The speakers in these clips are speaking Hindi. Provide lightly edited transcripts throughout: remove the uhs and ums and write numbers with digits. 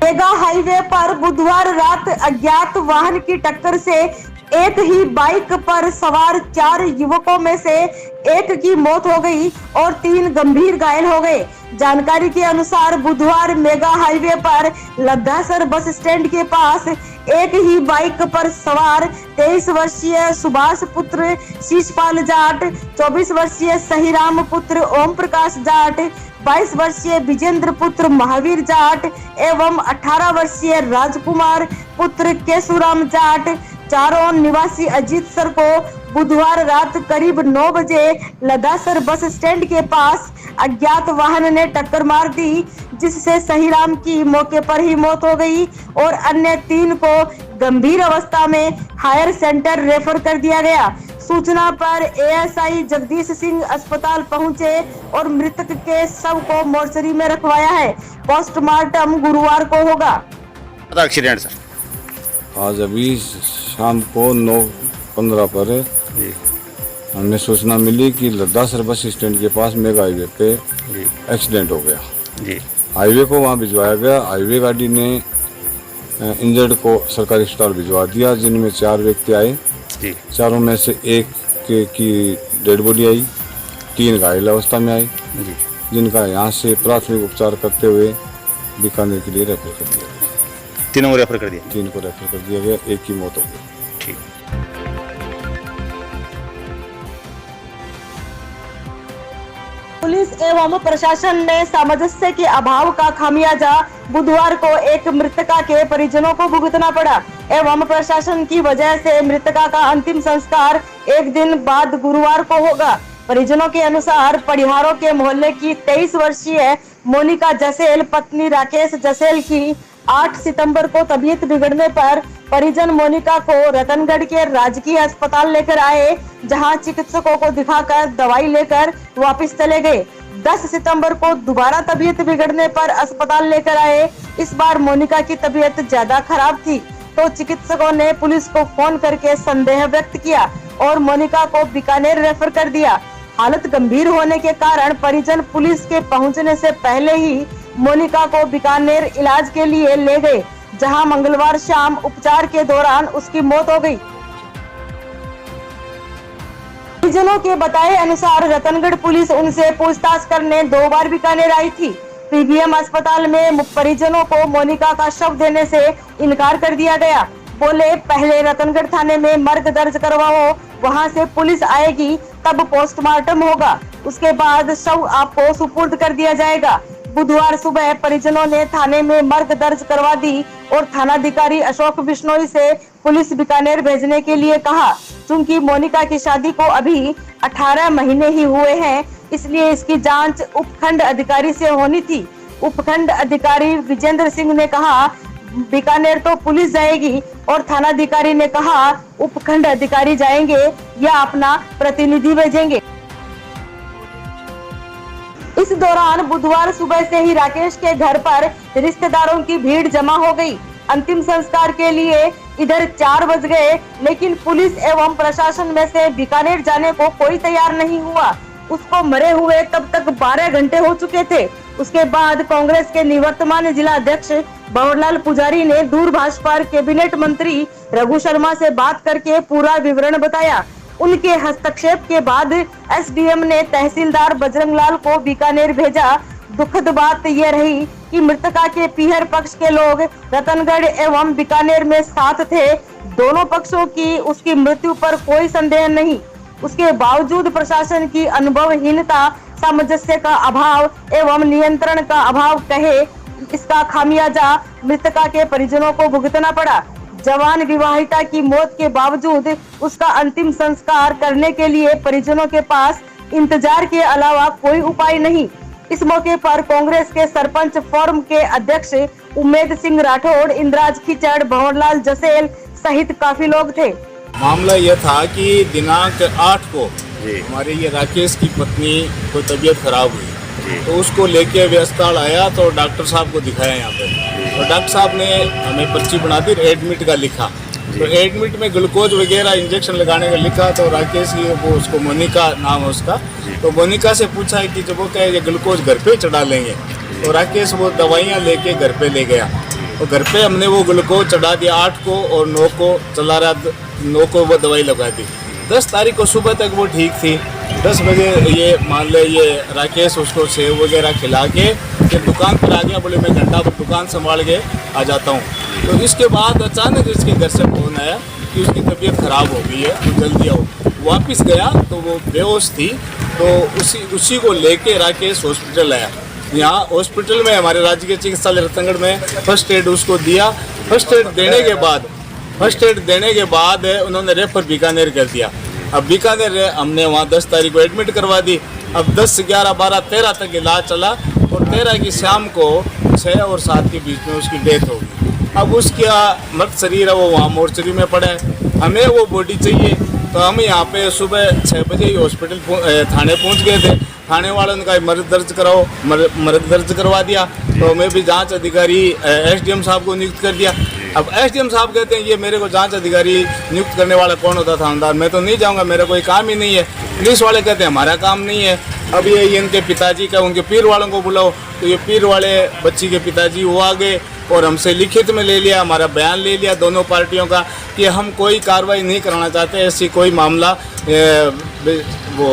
मेगा हाईवे पर बुधवार रात अज्ञात वाहन की टक्कर से एक ही बाइक पर सवार 4 युवकों में से एक की मौत हो गई और 3 गंभीर घायल हो गए। जानकारी के अनुसार बुधवार मेगा हाईवे पर लद्दासर बस स्टैंड के पास एक ही बाइक पर सवार 23 वर्षीय सुभाष पुत्र शीशपाल जाट, 24 वर्षीय सहीराम पुत्र ओम प्रकाश जाट, 22 वर्षीय विजेंद्र पुत्र महावीर जाट एवं 18 वर्षीय राजकुमार पुत्र केशुराम जाट, चारों निवासी अजीत सर को बुधवार रात करीब 9 बजे लद्दासर बस स्टैंड के पास अज्ञात वाहन ने टक्कर मार दी, जिससे सहीराम की मौके पर ही मौत हो गई और अन्य 3 को गंभीर अवस्था में हायर सेंटर रेफर कर दिया गया। सूचना पर एएसआई जगदीश सिंह अस्पताल पहुंचे और मृतक के शव को मोर्चरी में रखवाया है। पोस्टमार्टम गुरुवार को होगा। एक्सीडेंट सर आज अभी शाम को 9:15 पर हमें सूचना मिली कि लद्दासर बस स्टैंड के पास मेगा हाईवे पे एक्सीडेंट हो गया जी। हाईवे को वहाँ भिजवाया गया। हाईवे गाड़ी ने इंजर्ड को सरकारी अस्पताल भिजवा दिया, जिनमें 4 व्यक्ति आए जी। चारों में से एक की डेड बॉडी आई, 3 घायल अवस्था में आई जी। जिनका यहाँ से प्राथमिक उपचार करते हुए बीकानेर के लिए रेफर कर दिया गया। 3 को रेफर कर दिया? 3 को रेफर कर दिया गया, 1 की मौत हो गई। ठीक। पुलिस एवं प्रशासन ने सामंजस्य के अभाव का खामियाजा बुधवार को एक मृतका के परिजनों को भुगतना पड़ा एवं प्रशासन की वजह से मृतका का अंतिम संस्कार एक दिन बाद गुरुवार को होगा। परिजनों के अनुसार पड़िहारों के मोहल्ले की 23 वर्षीय मोनिका जसेल पत्नी राकेश जसेल की 8 सितंबर को तबीयत बिगड़ने पर परिजन मोनिका को रतनगढ़ के राजकीय अस्पताल लेकर आए, जहां चिकित्सकों को दिखाकर दवाई लेकर वापस चले गए। 10 सितंबर को दोबारा तबीयत बिगड़ने पर अस्पताल लेकर आए। इस बार मोनिका की तबीयत ज्यादा खराब थी, तो चिकित्सकों ने पुलिस को फोन करके संदेह व्यक्त किया और मोनिका को बीकानेर रेफर कर दिया। हालत गंभीर होने के कारण परिजन पुलिस के पहुंचने से पहले ही मोनिका को बीकानेर इलाज के लिए ले गए, जहां मंगलवार शाम उपचार के दौरान उसकी मौत हो गई। परिजनों के बताए अनुसार रतनगढ़ पुलिस उनसे पूछताछ करने 2 बार बीकानेर आई थी। पीबीएम अस्पताल में परिजनों को मोनिका का शव देने से इनकार कर दिया गया। बोले पहले रतनगढ़ थाने में मर्ग दर्ज करवाओ, वहां से पुलिस आएगी तब पोस्टमार्टम होगा, उसके बाद शव आपको सुपुर्द कर दिया जाएगा। बुधवार सुबह परिजनों ने थाने में मर्ग दर्ज करवा दी और थानाधिकारी अशोक बिश्नोई से पुलिस बीकानेर भेजने के लिए कहा। चूंकि मोनिका की शादी को अभी 18 महीने ही हुए हैं, इसलिए इसकी जांच उपखंड अधिकारी से होनी थी। उपखंड अधिकारी विजेंद्र सिंह ने कहा बीकानेर तो पुलिस जाएगी और थानाधिकारी ने कहा उपखंड अधिकारी जाएंगे या अपना प्रतिनिधि भेजेंगे। इस दौरान बुधवार सुबह से ही राकेश के घर पर रिश्तेदारों की भीड़ जमा हो गई। अंतिम संस्कार के लिए इधर 4 बज गए, लेकिन पुलिस एवं प्रशासन में से बीकानेर जाने को कोई तैयार नहीं हुआ। उसको मरे हुए तब तक 12 घंटे हो चुके थे। उसके बाद कांग्रेस के निवर्तमान जिला अध्यक्ष भंवरलाल पुजारी ने दूरभाष पर कैबिनेट मंत्री रघु शर्मा से बात करके पूरा विवरण बताया। उनके हस्तक्षेप के बाद एसडीएम ने तहसीलदार बजरंगलाल को बीकानेर भेजा। दुखद बात यह रही कि मृतका के पीहर पक्ष के लोग रतनगढ़ एवं बीकानेर में साथ थे। दोनों पक्षों की उसकी मृत्यु पर कोई संदेह नहीं। उसके बावजूद प्रशासन की अनुभवहीनता, सामंजस्य का अभाव एवं नियंत्रण का अभाव कहे, इसका खामियाजा मृतका के परिजनों को भुगतना पड़ा। जवान विवाहिता की मौत के बावजूद उसका अंतिम संस्कार करने के लिए परिजनों के पास इंतजार के अलावा कोई उपाय नहीं। इस मौके पर कांग्रेस के सरपंच फोरम के अध्यक्ष उमेद सिंह राठौड़, इंद्राज खिचड़, भंवरलाल जसेल सहित काफी लोग थे। मामला यह था कि दिनांक 8 को हमारे ये राकेश की पत्नी को तबीयत खराब हुई, तो उसको लेके वे अस्पताल आया तो डॉक्टर साहब को दिखाया यहाँ पे, तो डॉक्टर साहब ने हमें पर्ची बना दी, एडमिट का लिखा। तो एडमिट में ग्लूकोज वगैरह इंजेक्शन लगाने का लिखा, तो राकेश की वो उसको मोनिका नाम है उसका, तो मोनिका से पूछा है कि जब वो कहे ये ग्लूकोज घर पे चढ़ा लेंगे, तो राकेश वो दवाइयाँ लेके घर पे ले गया। तो घर पे हमने वो ग्लूकोज चढ़ा दिया 8 को और 9 को चला रहा, 9 को वो दवाई लगा दी। 10 तारीख को सुबह तक वो ठीक थी। 10 बजे ये मान ले ये राकेश उसको सेव वगैरह खिला के फिर दुकान पर आ गया, बोले मैं घंटा पर दुकान संभाल के आ जाता हूँ। तो इसके बाद अचानक इसके घर से फ़ोन आया कि उसकी तबीयत ख़राब हो गई है, तो जल्दी आओ। वापस गया तो वो बेहोश थी, तो उसी को लेके राकेश हॉस्पिटल आया। यहाँ हॉस्पिटल में हमारे राजकीय चिकित्सालय रतनगढ़ में फर्स्ट एड उसको दिया। फर्स्ट एड देने के बाद उन्होंने रेफर बीकानेर कर दिया। अब बीकानेर हमने वहाँ 10 तारीख को एडमिट करवा दी। अब 10, 11, 12, 13 तक इलाज चला और 13 की शाम को 6 और 7 के बीच में उसकी डेथ हो गई। अब उसका मृत शरीर है वो वहाँ मोर्चरी में पड़ा है। हमें वो बॉडी चाहिए, तो हम यहाँ पे सुबह 6 बजे ही हॉस्पिटल थाने पहुँच गए थे। थाने वालों ने कहा मर्द दर्ज कराओ, मर्द दर्ज करवा दिया। तो हमें भी जांच अधिकारी एसडीएम साहब को नियुक्त कर दिया। अब एसडीएम साहब कहते हैं ये मेरे को जांच अधिकारी नियुक्त करने वाला कौन होता थानेदार, मैं तो नहीं जाऊंगा, मेरा कोई काम ही नहीं है। पुलिस वाले कहते हैं हमारा काम नहीं है। अब ये इनके पिताजी का, उनके पीर वालों को बुलाओ, तो ये पीर वाले बच्ची के पिताजी वो आ गए और हमसे लिखित में ले लिया, हमारा बयान ले लिया दोनों पार्टियों का कि हम कोई कार्रवाई नहीं कराना चाहते, ऐसी कोई मामला वो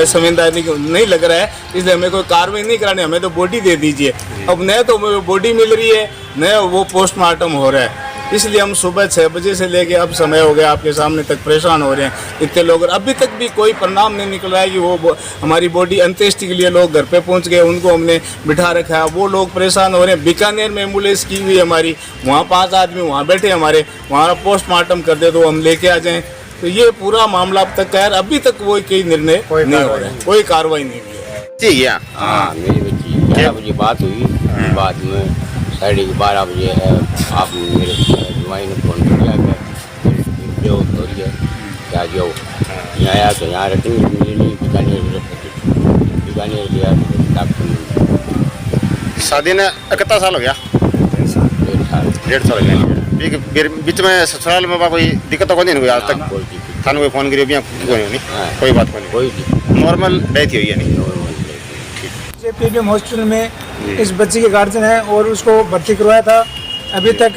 संवैधानिक नहीं लग रहा है, इसलिए हमें कोई कार्रवाई नहीं करानी, हमें तो बॉडी दे दीजिए। अब न तो बॉडी मिल रही है न वो पोस्टमार्टम हो रहा है, इसलिए हम सुबह 6 बजे से लेके अब समय हो गया आपके सामने तक परेशान हो रहे हैं इतने लोग। अभी तक भी कोई परिणाम नहीं निकल रहा है कि वो हमारी बॉडी अंत्येष्टि के लिए लोग घर पे पहुंच गए, उनको हमने बिठा रखा है, वो लोग परेशान हो रहे हैं। बीकानेर में एम्बुलेंस की हुई हमारी, वहाँ 5 आदमी वहाँ बैठे हमारे, वहाँ पोस्टमार्टम कर दे तो हम लेके आ जाएँ। तो ये पूरा मामला अब तक है, अभी तक वो कोई निर्णय नहीं हो रहा है, कोई कार्रवाई नहीं हुई है। ठीक है। हाँ, मेरी बच्ची 11 बजे बात हुई, बाद में 12:30 बजे है आप मेरे जुआई ने फ़ोन किया कि जो हो रही है क्या जो यहाँ आया, तो यहाँ रहते नहीं बीकानेर गया डॉक्टर। शादी ने कितना साल हो गया? 1.5 साल हो गया। बीच में ससुराल में कोई दिक्कत तो नहीं हुई आज तक? थाने कोई फोन करिए कोई बात नहीं, नॉर्मल डेथ हुई है? नहीं। पीबीएम हॉस्पिटल में इस बच्ची के गार्जियन है और उसको भर्ती करवाया था, अभी तक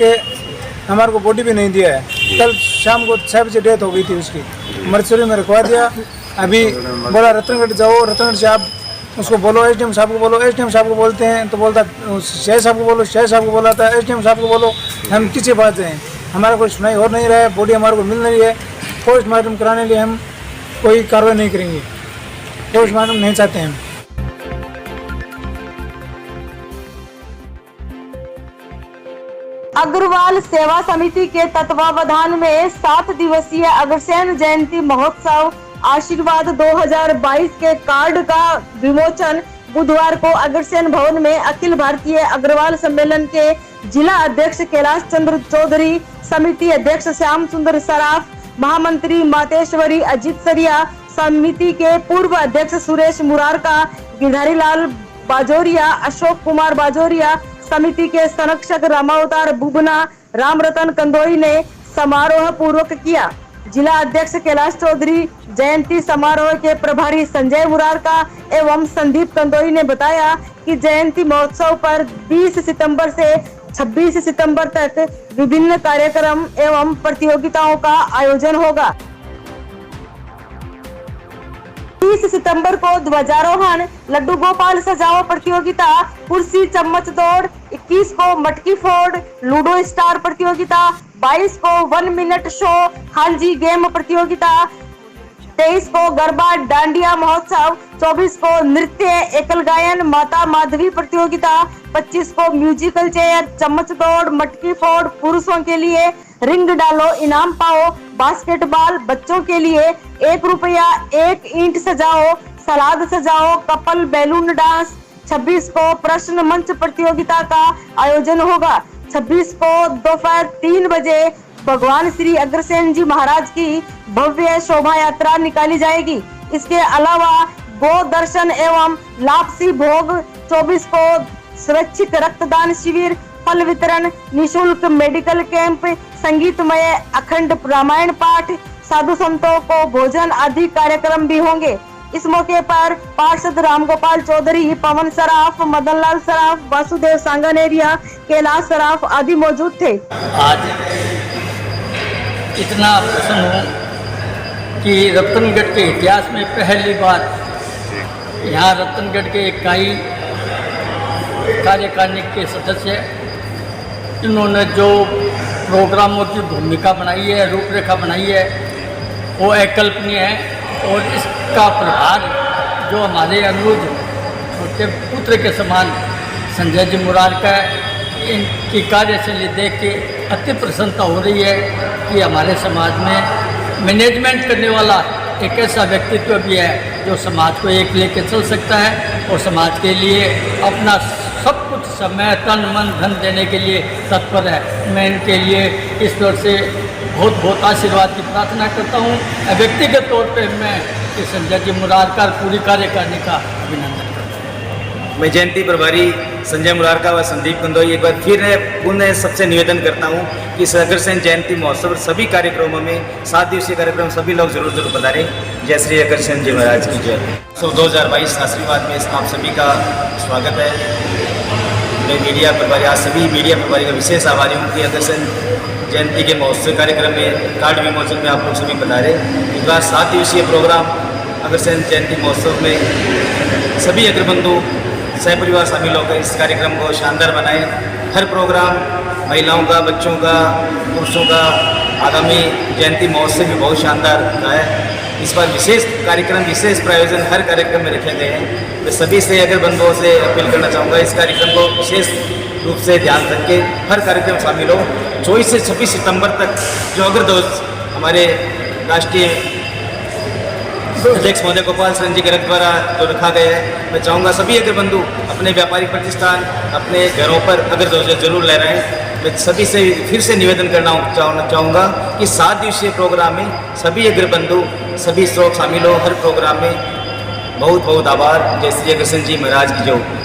हमारे को बॉडी भी नहीं दिया है। कल शाम को 6 बजे डेथ हो गई थी उसकी, मर्चरी में रखवा दिया। अभी बोला रतनगढ़ जाओ, रतनगढ़ से आप उसको बोलो, एसडीएम साहब को बोलो, एसडीएम साहब को बोलते हैं तो बोलता शाह साहब को बोलो, शाह साहब को बोला था एसडीएम साहब को बोलो। हम किसी बात हैं, हमारा कोई सुनाई हो नहीं रहा है, बॉडी हमारे को मिल नहीं है। पोस्टमार्टम कराने लिए हम कोई कार्रवाई नहीं करेंगे, पोस्टमार्टम नहीं चाहते हैं हम। अग्रवाल सेवा समिति के तत्वावधान में 7 दिवसीय अग्रसेन जयंती महोत्सव आशीर्वाद 2022 के कार्ड का विमोचन बुधवार को अग्रसेन भवन में अखिल भारतीय अग्रवाल सम्मेलन के जिला अध्यक्ष कैलाश चंद्र चौधरी, समिति अध्यक्ष श्याम सुंदर सराफ, महामंत्री मातेश्वरी अजीत सरिया, समिति के पूर्व अध्यक्ष सुरेश मुरारका, गिरधारी लाल बाजोरिया, अशोक कुमार बाजोरिया, समिति के संरक्षक रामावतार बुबना, रामरतन कंदोई ने समारोह पूर्वक किया। जिला अध्यक्ष कैलाश चौधरी, जयंती समारोह के प्रभारी संजय मुरारका एवं संदीप कंदोई ने बताया कि जयंती महोत्सव पर 20 सितंबर से 26 सितंबर तक विभिन्न कार्यक्रम एवं प्रतियोगिताओं का आयोजन होगा। 30 सितंबर को ध्वजारोहण, लड्डू गोपाल सजाओ प्रतियोगिता, कुर्सी चम्मच दौड़, 21 को मटकी फोड़, लूडो स्टार प्रतियोगिता, 22 को 1 मिनट शो, हांजी गेम प्रतियोगिता, 23 को गरबा डांडिया महोत्सव, 24 को नृत्य एकल गायन माता माधवी प्रतियोगिता, 25 को म्यूजिकल चेयर, चम्मच दौड़, मटकी फोड़, पुरुषों के लिए रिंग डालो इनाम पाओ, बास्केटबॉल, बच्चों के लिए 1 रुपया, 1 ईंट सजाओ, सलाद सजाओ, कपल बैलून डांस। 26 को प्रश्न मंच प्रतियोगिता का आयोजन होगा। 26 को दोपहर 3 बजे भगवान श्री अग्रसेन जी महाराज की भव्य शोभा यात्रा निकाली जाएगी। इसके अलावा गो दर्शन एवं लापसी भोग, 24 को स्वैच्छिक रक्तदान शिविर, फल वितरण, निशुल्क मेडिकल कैंप, संगीतमय अखंड रामायण पाठ, साधु संतों को भोजन आदि कार्यक्रम भी होंगे। इस मौके पर पार्षद रामगोपाल चौधरी, पवन सराफ, मदनलाल सराफ, वासुदेव सांगानेरिया, कैलाश सराफ आदि मौजूद थे। आज इतना प्रसन्न हूँ कि रतनगढ़ के इतिहास में पहली बार यहाँ रतनगढ़ के इकाई कार्यकारिणी के सदस्य इन्होंने जो प्रोग्रामों की भूमिका बनाई है, रूपरेखा बनाई है, वो अकल्पनीय है। और इसका प्रभार जो हमारे अनुज छोटे पुत्र के समान संजय जी मुरार का इनकी कार्यशैली देख के अति प्रसन्नता हो रही है कि हमारे समाज में मैनेजमेंट करने वाला एक ऐसा व्यक्तित्व भी है जो समाज को एक लेके चल सकता है और समाज के लिए अपना सब कुछ समय, तन, मन, धन देने के लिए तत्पर है। मैं इनके लिए ईश्वर से बहुत बहुत आशीर्वाद की प्रार्थना करता हूँ। व्यक्तिगत तौर पे मैं संजय जी मुरारकर पूरी कार्यकारिणी का अभिनंदन करता हूँ। मैं जयंती प्रभारी संजय मुरारका व संदीप कंदोई एक बार फिर पुनः सबसे निवेदन करता हूँ कि अग्रसेन जयंती महोत्सव सभी कार्यक्रमों में 7 दिवसीय कार्यक्रम सभी लोग जरूर पधारें। जय श्री अग्रसेन जी महाराज की जय। 2022 आशीर्वाद में आप सभी का स्वागत है। मैं मीडिया प्रभारी, आज सभी मीडिया प्रभारी का विशेष आभारी हूँ कि अग्रसेन जयंती के महोत्सव कार्यक्रम में कार्ड विमोचन में आप लोग सभी पधारे। इस बार 7 दिवसीय प्रोग्राम अग्रसेन जयंती महोत्सव में सभी अग्रबंधु सहपरिवार शामिल होकर इस कार्यक्रम को शानदार बनाए। हर प्रोग्राम महिलाओं का, बच्चों का, पुरुषों का आगामी जयंती महोत्सव भी बहुत शानदार रहा है। इस बार विशेष कार्यक्रम, विशेष प्रायोजन हर कार्यक्रम में रखे गए हैं। मैं सभी से अग्रबंधुओं से अपील करना चाहूँगा इस कार्यक्रम को विशेष रूप से ध्यान रख के हर कार्यक्रम शामिल हो। 24 से 26 सितंबर तक जो अग्रध्वज हमारे राष्ट्रीय अध्यक्ष महोदय गोपाल शरण जी गर्ग द्वारा जो रखा गया है, मैं चाहूँगा सभी अग्रबंधु अपने व्यापारिक प्रतिष्ठान, अपने घरों पर अग्रध्वज जरूर लहराएं। मैं सभी से फिर से निवेदन करना चाहूँगा कि 7 दिवसीय प्रोग्राम में सभी अग्रबंधु, सभी लोग शामिल हो हर प्रोग्राम में। बहुत बहुत आभार। जय श्री अग्रसेन जी महाराज की जय।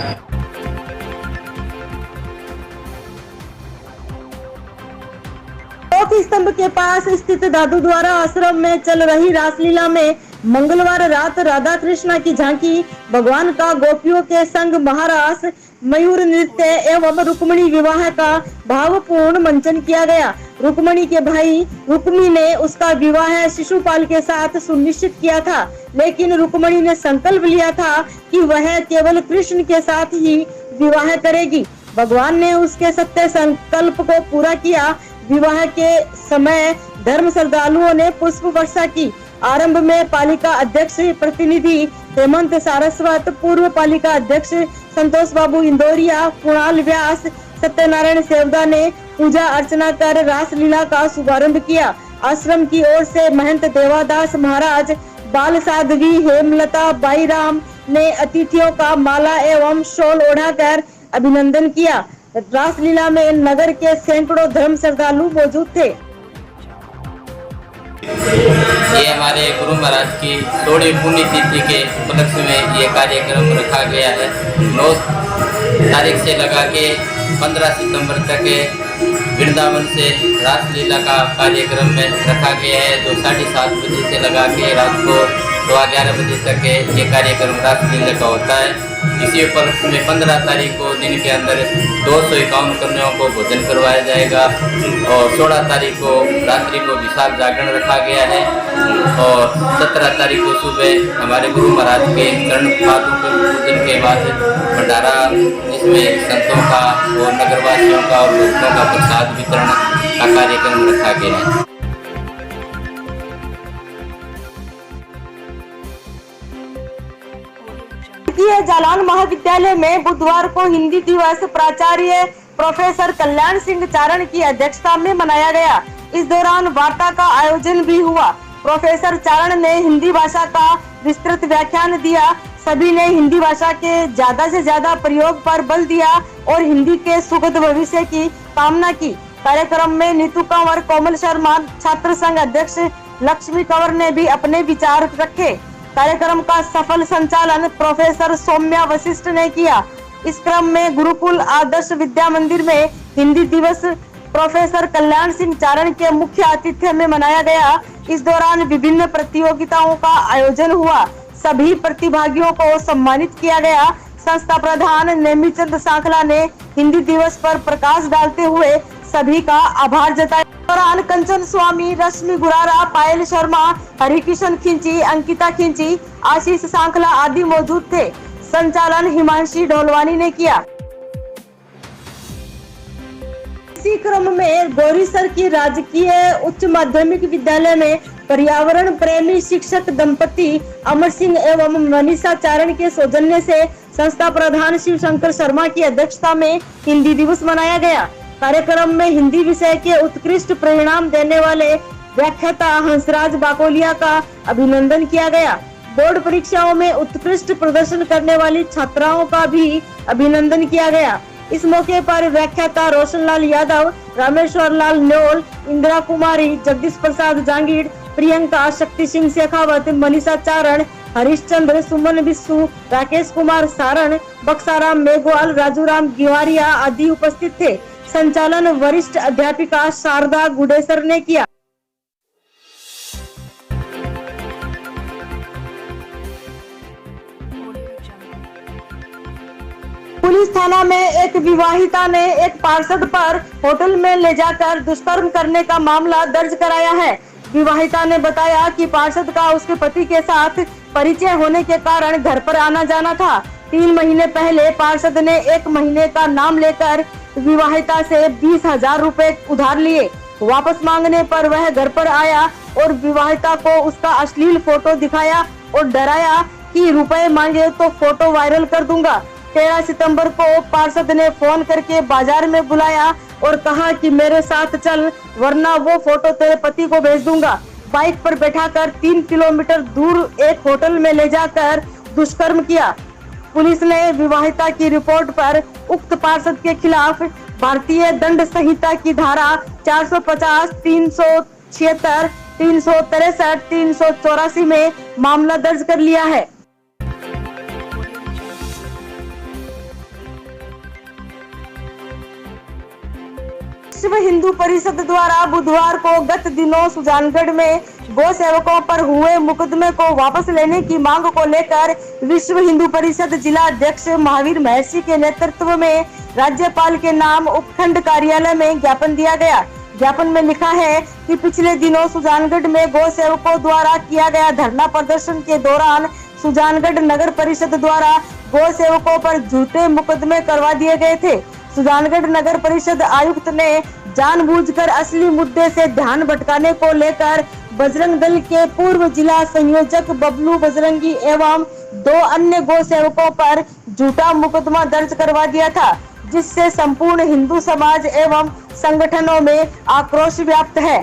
स्तंभ के पास स्थित दादू द्वारा आश्रम में चल रही रासलीला में मंगलवार रात राधा कृष्णा की झांकी, भगवान का गोपियों के संग महारास, मयूर नृत्य एवं रुक्मणी विवाह का भावपूर्ण मंचन किया गया। रुक्मणी के भाई रुक्मी ने उसका विवाह शिशुपाल के साथ सुनिश्चित किया था, लेकिन रुक्मणी ने संकल्प लिया था कि वह केवल कृष्ण के साथ ही विवाह करेगी। भगवान ने उसके सत्य संकल्प को पूरा किया। विवाह के समय धर्म श्रद्धालुओं ने पुष्प वर्षा की। आरंभ में पालिका अध्यक्ष प्रतिनिधि हेमंत सारस्वत, पूर्व पालिका अध्यक्ष संतोष बाबू इंदौरिया, कुणाल व्यास, सत्यनारायण सेवदा ने पूजा अर्चना कर रासलीला का शुभारंभ किया। आश्रम की ओर से महंत देवादास महाराज, बाल साध्वी हेमलता बाईराम ने अतिथियों का माला एवं शॉल ओढ़ाकर अभिनंदन किया। रासलीला में नगर के सैकड़ों धर्म श्रद्धालु मौजूद थे। ये हमारे गुरु महाराज की 16वीं पुण्यतिथि के उपलक्ष्य में ये कार्यक्रम रखा गया है। 9 तारीख से लगा के 15 सितंबर तक वृंदावन से रासलीला का कार्यक्रम में रखा गया है, जो 7:30 बजे से लगा के रात को 11:15 बजे तक ये कार्यक्रम रासलीला का होता है। इसी उपलक्ष्य में 15 तारीख को दिन के अंदर 251 कन्याओं को भोजन करवाया जाएगा और 16 तारीख को रात्रि को विशाल जागरण रखा गया है और 17 तारीख को सुबह हमारे गुरु महाराज के चरण पादुका पूजन के बाद भंडारा, जिसमें संतों का और नगरवासियों का और भक्तों का प्रसाद वितरण का कार्यक्रम रखा गया है। जालान महाविद्यालय में बुधवार को हिंदी दिवस प्राचार्य प्रोफेसर कल्याण सिंह चारण की अध्यक्षता में मनाया गया। इस दौरान वार्ता का आयोजन भी हुआ। प्रोफेसर चारण ने हिंदी भाषा का विस्तृत व्याख्यान दिया। सभी ने हिंदी भाषा के ज्यादा से ज्यादा प्रयोग पर बल दिया और हिंदी के सुखद भविष्य की कामना की। कार्यक्रम में नीतू कंवर, कोमल शर्मा, छात्र संघ अध्यक्ष लक्ष्मी कंवर ने भी अपने विचार रखे। कार्यक्रम का सफल संचालन प्रोफेसर सौम्या वशिष्ठ ने किया। इस क्रम में गुरुकुल आदर्श विद्या मंदिर में हिंदी दिवस प्रोफेसर कल्याण सिंह चारण के मुख्य आतिथ्य में मनाया गया। इस दौरान विभिन्न प्रतियोगिताओं का आयोजन हुआ। सभी प्रतिभागियों को सम्मानित किया गया। संस्था प्रधान नेमीचंद सांखला ने हिंदी दिवस पर प्रकाश डालते हुए सभी का आभार जताया। दौरान कंचन स्वामी, रश्मि गुरारा, पायल शर्मा, हरिकिशन खिंची, अंकिता खिंची, आशीष सांखला आदि मौजूद थे। संचालन हिमांशी ढोलवानी ने किया। इसी क्रम में गौरीसर की राजकीय उच्च माध्यमिक विद्यालय में पर्यावरण प्रेमी शिक्षक दंपति अमर सिंह एवं मनीषा चारण के सौजन्य से संस्था प्रधान शिव शंकर शर्मा की अध्यक्षता में हिंदी दिवस मनाया गया। कार्यक्रम में हिंदी विषय के उत्कृष्ट परिणाम देने वाले व्याख्याता हंसराज बाकोलिया का अभिनंदन किया गया। बोर्ड परीक्षाओं में उत्कृष्ट प्रदर्शन करने वाली छात्राओं का भी अभिनंदन किया गया। इस मौके पर व्याख्याता रोशनलाल यादव, रामेश्वर लाल न्योल, इंदिरा कुमारी, जगदीश प्रसाद जांगीड़, प्रियंका, शक्ति सिंह शेखावत, मनीषा चारण, हरिश्चंद्र, सुमन बिस्सू, राकेश कुमार सारण, बक्साराम मेघवाल, राजूराम गिवारिया आदि उपस्थित थे। संचालन वरिष्ठ अध्यापिका शारदा गुडेसर ने किया। पुलिस थाना में एक विवाहिता ने एक पार्षद पर होटल में ले जाकर दुष्कर्म करने का मामला दर्ज कराया है। विवाहिता ने बताया कि पार्षद का उसके पति के साथ परिचय होने के कारण घर पर आना जाना था। 3 महीने पहले पार्षद ने 1 महीने का नाम लेकर विवाहिता से 20,000 रुपए उधार लिए। वापस मांगने पर वह घर पर आया और विवाहिता को उसका अश्लील फोटो दिखाया और डराया कि रुपए मांगे तो फोटो वायरल कर दूंगा। 13 सितंबर को पार्षद ने फोन करके बाजार में बुलाया और कहा कि मेरे साथ चल वरना वो फोटो तेरे पति को भेज दूंगा। बाइक पर बैठाकर 3 किलोमीटर दूर एक होटल में ले जाकर दुष्कर्म किया। पुलिस ने विवाहिता की रिपोर्ट पर उक्त पार्षद के खिलाफ भारतीय दंड संहिता की धारा 450, 376, 363, 384 में मामला दर्ज कर लिया है। विश्व हिंदू परिषद द्वारा बुधवार को गत दिनों सुजानगढ़ में गौ सेवकों पर हुए मुकदमे को वापस लेने की मांग को लेकर विश्व हिंदू परिषद जिला अध्यक्ष महावीर महर्षि के नेतृत्व में राज्यपाल के नाम उपखंड कार्यालय में ज्ञापन दिया गया। ज्ञापन में लिखा है कि पिछले दिनों सुजानगढ़ में गौ सेवकों द्वारा किया गया धरना प्रदर्शन के दौरान सुजानगढ़ नगर परिषद द्वारा गौ सेवकों पर झूठे मुकदमे करवा दिए गए थे। सुजानगढ़ नगर परिषद आयुक्त ने जानबूझकर असली मुद्दे से ध्यान भटकाने को लेकर बजरंग दल के पूर्व जिला संयोजक बबलू बजरंगी एवं 2 अन्य गौ सेवकों पर झूठा मुकदमा दर्ज करवा दिया था, जिससे संपूर्ण हिंदू समाज एवं संगठनों में आक्रोश व्याप्त है।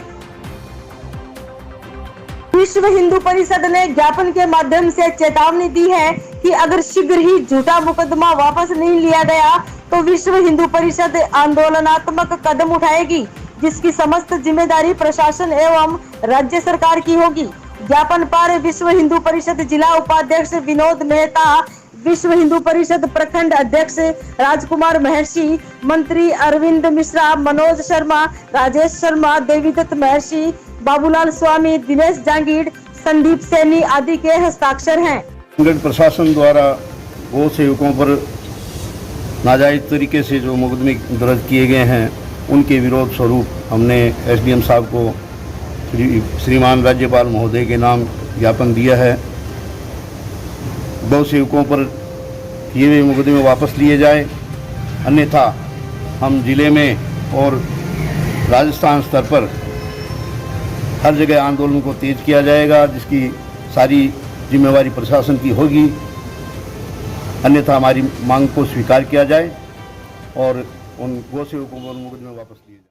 विश्व हिंदू परिषद ने ज्ञापन के माध्यम से चेतावनी दी है कि अगर शीघ्र ही झूठा मुकदमा वापस नहीं लिया गया तो विश्व हिंदू परिषद आंदोलनात्मक कदम उठाएगी, जिसकी समस्त जिम्मेदारी प्रशासन एवं राज्य सरकार की होगी। ज्ञापन पर विश्व हिंदू परिषद जिला उपाध्यक्ष विनोद मेहता, विश्व हिंदू परिषद प्रखंड अध्यक्ष राजकुमार महर्षि, मंत्री अरविंद मिश्रा, मनोज शर्मा, राजेश शर्मा, देवीदत्त महर्षि, बाबूलाल स्वामी, दिनेश जांगीड़, संदीप सैनी आदि के हस्ताक्षर हैं। प्रशासन द्वारा गौ सेवकों पर नाजायज तरीके से जो मुकदमे दर्ज किए गए हैं उनके विरोध स्वरूप हमने एसडीएम साहब को श्रीमान राज्यपाल महोदय के नाम ज्ञापन दिया है। गौ सेवकों पर किए हुए मुकदमे वापस लिए जाए, अन्यथा हम जिले में और राजस्थान स्तर पर हर जगह आंदोलन को तेज किया जाएगा, जिसकी सारी जिम्मेवारी प्रशासन की होगी। अन्यथा हमारी मांग को स्वीकार किया जाए और उन गौ सेवकों पर मुकदमे वापस लिए जाए।